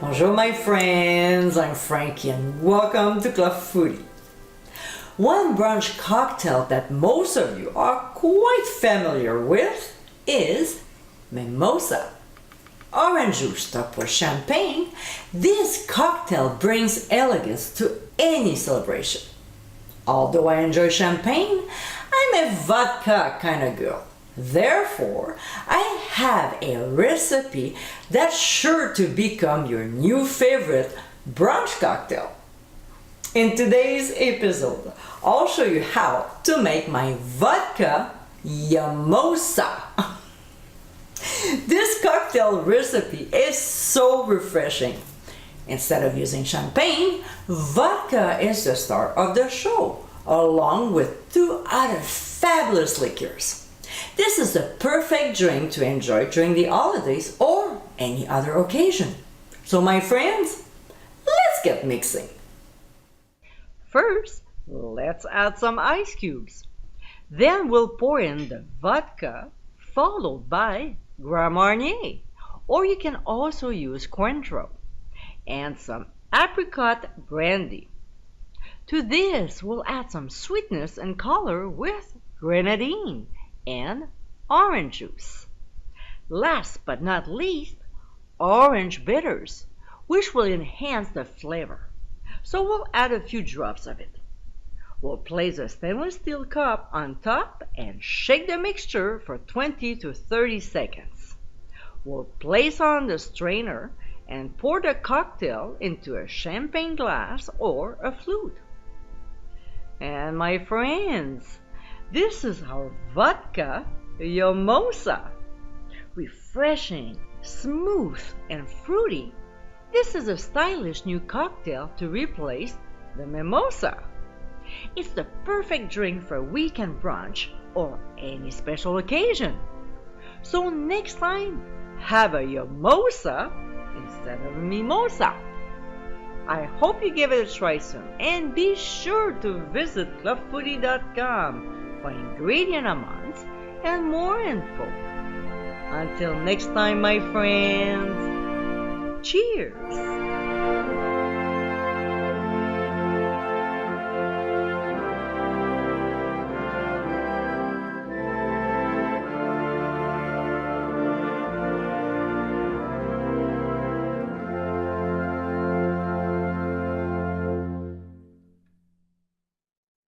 Bonjour my friends, I'm Frankie and welcome to Club Foodie. One brunch cocktail that most of you are quite familiar with is mimosa. Orange juice topped with champagne, this cocktail brings elegance to any celebration. Although I enjoy champagne, I'm a vodka kind of girl. Therefore, I have a recipe that's sure to become your new favorite brunch cocktail. In today's episode, I'll show you how to make my Vodka Yummmosa. This cocktail recipe is so refreshing. Instead of using champagne, vodka is the star of the show, along with two other fabulous liqueurs. This is the perfect drink to enjoy during the holidays or any other occasion. So my friends, let's get mixing. First, let's add some ice cubes. Then we'll pour in the vodka, followed by Grand Marnier, or you can also use Cointreau, and some apricot brandy. To this, we'll add some sweetness and color with grenadine and orange juice. Last but not least, orange bitters, which will enhance the flavor. So we'll add a few drops of it. We'll place a stainless steel cup on top and shake the mixture for 20 to 30 seconds. We'll place on the strainer and pour the cocktail into a champagne glass or a flute. And my friends, this is our Vodka Yummmosa. Refreshing, smooth, and fruity, this is a stylish new cocktail to replace the mimosa. It's the perfect drink for a weekend brunch or any special occasion. So next time, have a Yummmosa instead of a mimosa. I hope you give it a try soon, and be sure to visit clubfoodie.com for ingredient amounts and more info. Until next time, my friends, cheers!